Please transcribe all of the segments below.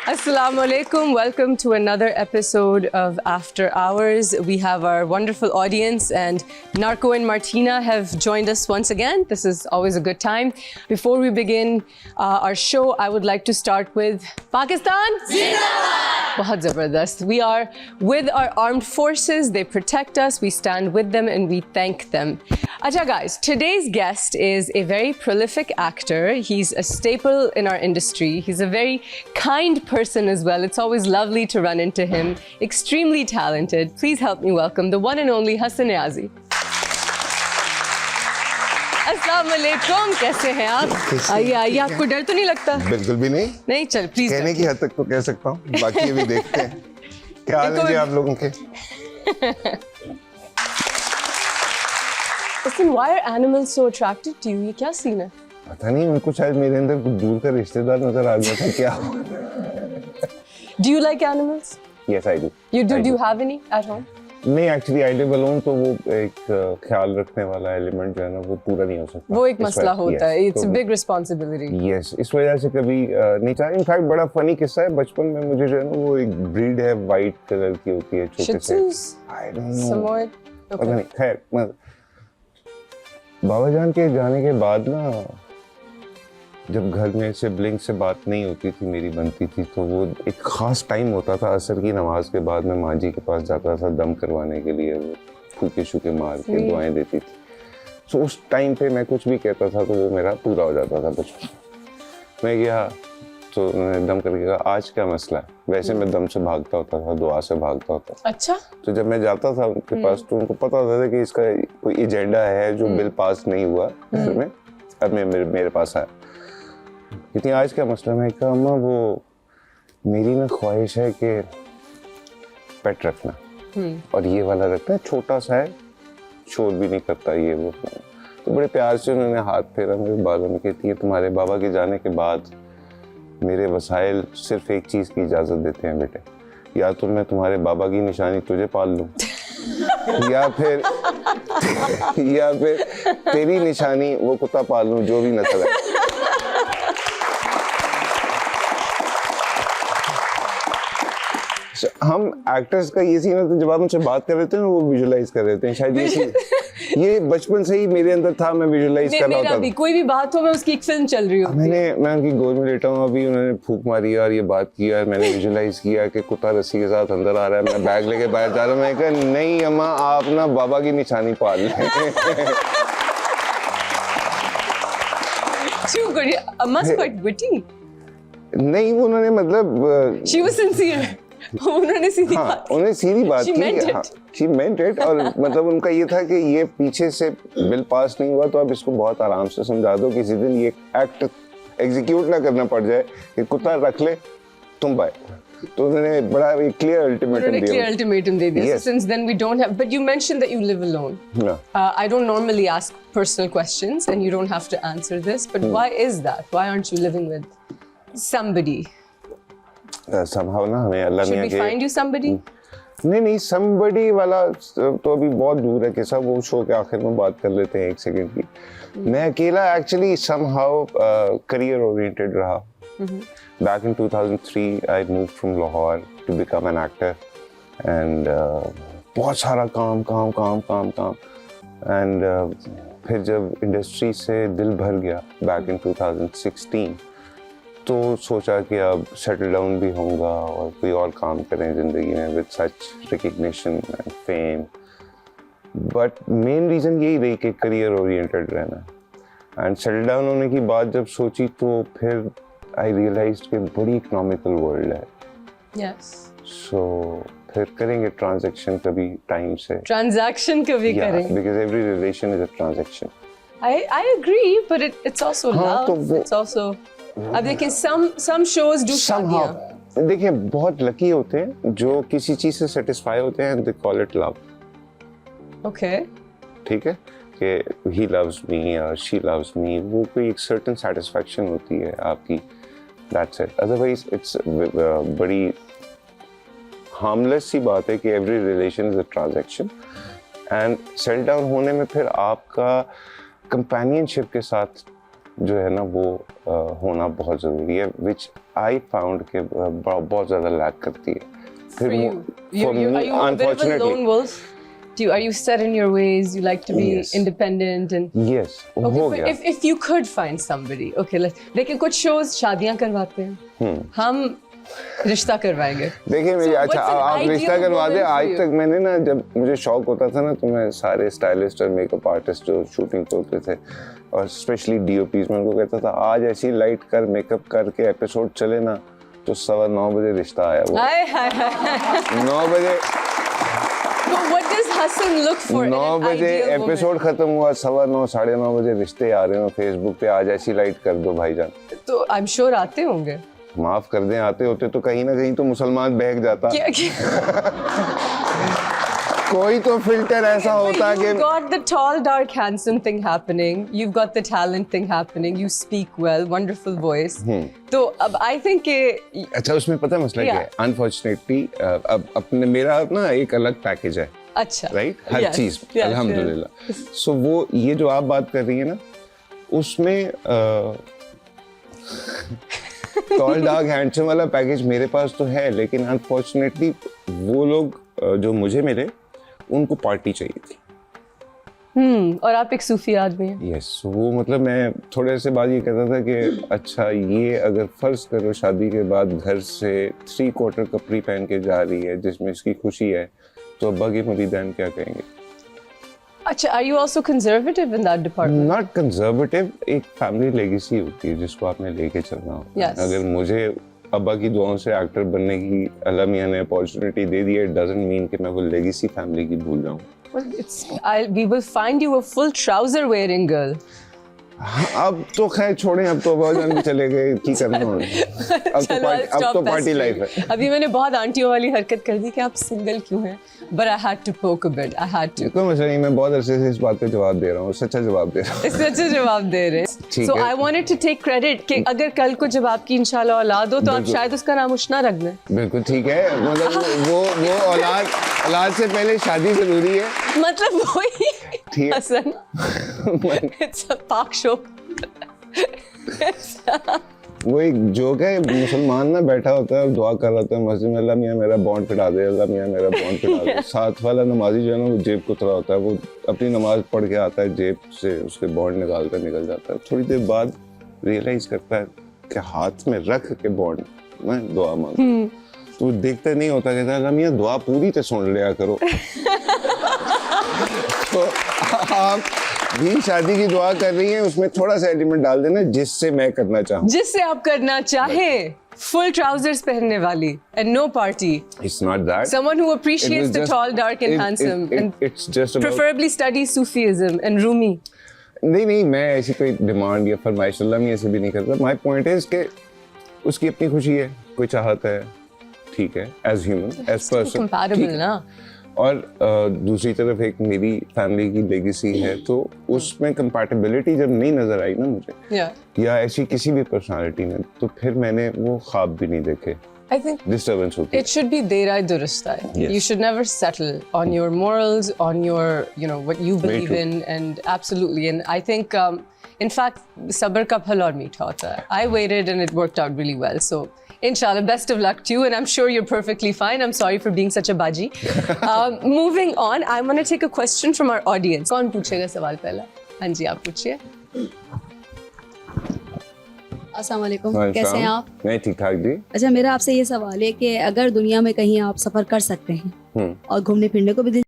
Assalamu alaikum. Welcome to another episode of After Hours. We have our wonderful audience, and Narco and Martina have joined us once again. This is always a good time. Before we begin our show, I would like to start with Pakistan Zindabad! Bahut zabardast. We are with our armed forces. They protect us. We stand with them and we thank them. Acha guys, today's guest is a very prolific actor. He's a staple in our industry. He's a very kind person as well. It's always lovely to run into him. Extremely talented. Please help me welcome the one and only Hassan Niazi. अस्सलाम वालेकुम, कैसे हैं आप? आइए आइए, आपको डर तो नहीं लगता? बिल्कुल भी नहीं। नहीं, चल प्लीज। कहने की हद तक तो कह सकता हूँ, बाकी भी देखते हैं। क्या हाल है जी आप लोगों के? Listen, why are animals so attracted to you? ये क्या सीन है? पता नहीं, उनको शायद मेरे अंदर कुछ दूर का रिश्तेदार नजर आ गया था क्या? Do you like animals? Yes, I do. You do? Do you have any at home? नहीं, एक्चुअली आई लिव अलोन, तो वो एक ख्याल रखने वाला एलिमेंट जो है ना वो पूरा नहीं हो सकता। वो एक मसला होता है। It's a big responsibility. Yes, इस वजह से कभी नहीं चाहा। इनफैक्ट बड़ा फनी किस्सा है, बचपन में मुझे जो है ना वो एक ब्रीड है, वाइट कलर की होती है, छोटे से। I don't know. Samoyed. पता नहीं, खैर बाबा जान के जाने के बाद ना, जब घर में सिबलिंग से बात नहीं होती थी, मेरी बनती थी, तो वो एक ख़ास टाइम होता था असर की नमाज के बाद मैं माँ जी के पास जाता था दम करवाने के लिए। वो फूके शूके मार के दुआएं देती थी। सो उस टाइम पे मैं कुछ भी कहता था तो वो मेरा पूरा हो जाता था। बचपन मैं गया तो उन्होंने दम करके कहा, आज क्या मसला है? वैसे मैं दम से भागता होता था, दुआ से भागता होता। अच्छा। तो जब मैं जाता था उनके पास तो उनको पता होता था कि इसका कोई एजेंडा है जो बिल पास नहीं हुआ घर में, अब मेरे पास आया। इतनी आज क्या मसला? मैं कहा, अम्मा वो मेरी ना ख्वाहिश है कि पेट रखना, और ये वाला रखना, छोटा सा है, शोर भी नहीं करता ये वो। तो बड़े प्यार से उन्होंने हाथ फेरा मेरे बालों में, कहती है तुम्हारे बाबा के जाने के बाद मेरे वसाइल सिर्फ एक चीज़ की इजाज़त देते हैं बेटे, या तो मैं तुम्हारे बाबा की निशानी तुझे पाल लूँ या फिर तेरी निशानी वो कुत्ता पाल लूँ जो भी नस्ल है। हम एक्टर्स का ये सीन है, तो जब आप उनसे बात कर रहे थे ना वो विजुलाइज कर रहे थे, शायद ये बचपन से ही मेरे अंदर था, मैं विजुलाइज कर रहा था। कोई भी बात हो, मैं उसकी एक फिल्म चल रही होती है। मैं उनकी गोद में लेटा हूँ, अभी उन्होंने फूंक मारी और ये बात किया, मैंने विजुलाइज किया कि कुत्ता रस्सी के साथ अंदर आ रहा है, मैं बैग लेके बाहर जा रहा हूँ। मैं कहा नहीं अम्मा, आप ना बाबा की निशानी पाल लें। नहीं, उन्होंने मतलब She was sincere. उन्होंने सीधी बात की। She meant it। और मतलब उनका ये था कि ये पीछे से बिल पास नहीं हुआ तो आप इसको बहुत आराम से समझा दो, किसी दिन ये एक्ट एग्जीक्यूट ना करना पड़ जाए कि कुत्ता रख ले तुम बाय। तो उन्होंने बड़ा एक क्लियर अल्टीमेटम दे दिया। So since then we don't have, but you mentioned that you live alone. Yeah. I don't normally ask personal questions and you don't have to answer this, but why is that? Why aren't you living with somebody? Somehow ना हमें अल्लाह मियां के, should we find you somebody? नहीं, somebody वाला तो अभी बहुत दूर है कि सब वो शो के आखिर में बात कर लेते हैं एक सेकंड की। मैं अकेला actually somehow career oriented रहा। Back in 2003 I moved from Lahore to become an actor and बहुत सारा काम and फिर जब इंडस्ट्री से दिल भर गया back in 2016 तो सोचा कि अब सेटल डाउन भी होऊंगा और कोई और काम करें ज़िंदगी में with such recognition and fame. But main reason यही रही कि करियर ओरिएंटेड रहना। एंड सेटल डाउन होने की बात जब सोची तो फिर आई रियलाइज्ड कि बड़ी इकोनॉमिकल वर्ल्ड है। यस। सो फिर करेंगे ट्रांजैक्शन कभी टाइम से। ट्रांजैक्शन कभी करेंगे। Because every relation is a transaction. I agree, but it's also love. It's also अब देखिए some shows do शादियां। देखिए बहुत लकी होते हैं जो किसी चीज से सेटिस्फाई होते हैं, they call it love. Okay. ठीक है कि he loves me or she loves me, वो कोई एक certain satisfaction होती है आपकी, that's it. Otherwise it's बड़ी harmless सी बात है कि every relation is a transaction and settle down होने में फिर आपका companionship के साथ जो है ना वो होना बहुत ज़रूरी है, which आई फाउंड के बहुत ज़्यादा लैक करती है। For you, are you a bit of a lone wolf? Are you set in your ways? You like to be Yes. independent and Yes, okay, हो but गया। if you could find somebody, okay, लेकिन कुछ shows शादियां करवाते हैं, हम रिश्ता करवाएंगे। देखिए मेरी, So अच्छा what's an आप ideal रिश्ता करवा दे। woman for आज you? तक मैंने ना, जब मुझे शौक होता था ना, तो मैं सारे स्टाइलिस्ट और मेकअप आर्टिस्ट जो शूटिंग होते थे और स्पेशली डीओपीज में उनको कहता था, आज ऐसी लाइट कर, मेकअप करके एपिसोड चले ना, तो 9:15 बजे रिश्ता आया। वो हाय हाय हाय। 9 बजे, So what does Hassan look for in 9 an बजे ideal woman? एपिसोड खत्म हुआ, 9:15 9:30 बजे रिश्ते आ रहे हो फेसबुक पे, आज ऐसी लाइट कर दो भाईजान। तो I'm sure आते होंगे। माफ कर दें, आते होते तो कहीं ना कहीं तो मुसलमान बहक जाता। कोई तो फिल्टर ऐसा होता कि You've got the tall, dark, handsome thing happening. You've got the talent thing happening. You speak well, wonderful voice. तो अब I think कि अच्छा, उसमें पता है मसला क्या है? अनफॉर्चुनेटली अब अपने मेरा ना एक अलग पैकेज है, अच्छा, राइट? हर Yes, चीज yes, अल्हम्दुलिल्लाह। सो वो ये जो आप बात कर रही है ना, उसमें टॉल डार्क हैंडसम वाला पैकेज मेरे पास तो है, लेकिन अनफॉर्चुनेटली वो लोग जो मुझे मिले, उनको पार्टी चाहिए थी। और आप एक सूफी आदमी हैं। यस, वो मतलब मैं थोड़े से बाद ये कहता था कि अच्छा, ये अगर फर्ज करो शादी के बाद घर से 3/4 कपड़ी पहन के जा रही है जिसमें इसकी खुशी है, तो अब्बा की मुरीदान क्या कहेंगे? अच्छा, are you also conservative in that department? Not conservative, एक फैमिली लेगेसी होती है जिसको आपने लेके चलना होता है। Yes. अगर मुझे अब्बा की दुआओं से एक्टर बनने की अल्लाह मियां ने अपॉर्चुनिटी दे दी है, इट डजंट मीन कि मैं वो लेगेसी फैमिली की भूल जाऊं। Well, we will find you a full trouser wearing girl. अब तो खैर छोड़ें, अब तो अब्बा जान भी चले गए, की करना होगा। अब तो पार्टी लाइफ है। अभी मैंने बहुत आंटियों वाली हरकत कर दी कि आप सिंगल क्यों हैं, but I had to poke a bit. I had to. कोई मसला नहीं, मैं बहुत अरसे से इस बात पे जवाब दे रहा हूँ, सच्चा जवाब दे रहा हूँ। इससे अच्छा जवाब दे रहे हैं। ठीक So है। I wanted to take credit कि अगर कल को जब आपकी इंशाल्लाह औलाद हो तो आप बिल्कुल। शायद उसका नाम उशना रख दें। बिल्कुल ठीक है, मतलब वो औलाद से पहले शादी जरूरी है। मतलब वही ठीक है। Hasan, it's a talk show. वो एक जोक है, मुसलमान ना बैठा होता है और दुआ कर रहा होता है मस्जिद में, अल्लाह मियां मेरा बॉन्ड फिटा दे, अल्लाह मियां मेरा बॉन्ड फिटा दे। साथ वाला नमाजी जो है ना, वो जेब कुतरा होता है, वो अपनी नमाज पढ़ के आता है, जेब से उसके बॉन्ड निकाल कर निकल जाता है। थोड़ी देर बाद रियलाइज करता है कि हाथ में रख के बॉन्ड मैं दुआ मांग, तो देखते नहीं होता, कहता है अल्लाह मियां दुआ पूरी तो सुन लिया करो। तो आप भी शादी की दुआ कर रही हैं, उसमें थोड़ा सा एलिमेंट डाल देना जिससे मैं करना चाहूँ, जिससे आप करना चाहें। Full trousers पहनने वाली and no party. It's not that. Someone who appreciates It was the just- tall, dark and handsome and it's just about preferably studies Sufism and Rumi. नहीं, मैं ऐसी कोई डिमांड या फरमाइश अल्लाह में ऐसे भी नहीं करता। माय पॉइंट इज कि उसकी अपनी खुशी है, कोई चाहत है, ठीक है, as human, as person Compatible ना। और दूसरी तरफ एक मेरी फैमिली की लेगेसी है, तो उसमें कंपैटिबिलिटी जब नहीं नजर आई ना मुझे, Yeah. या ऐसी किसी भी पर्सनालिटी में, तो फिर मैंने वो ख्वाब भी नहीं देखे। I think डिस्टर्बेंस होती है। it should be derai durust hai. Yes. You should never settle on your morals, on your, what you believe true. in, and absolutely. And I think, in fact, sabr ka phal aur meetha hota hai. I waited and it worked out really well. So, inshallah, best of luck to you. And I'm sure you're perfectly fine. I'm sorry for being such a baji. Moving on, I want to take a question from our audience. कौन पूछेगा सवाल पहला? हाँ जी, आप पूछिए. अस्सलाम वालेकुम, कैसे हैं आप? मैं ठीक ठाक जी। अच्छा, मेरा आपसे ये सवाल है कि अगर दुनिया में कहीं आप सफर कर सकते हैं और घूमने फिरने को भी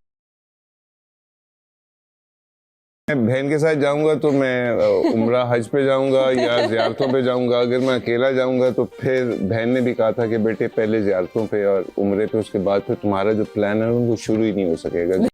मैं बहन के साथ जाऊंगा तो मैं उम्रा हज पे जाऊंगा या ज़ियारतों पे जाऊंगा। अगर मैं अकेला जाऊंगा तो फिर बहन ने भी कहा था कि बेटे पहले ज़ियारतों पे और उम्रे पे, उसके बाद फिर तुम्हारा जो प्लान है वो शुरू ही नहीं हो सकेगा।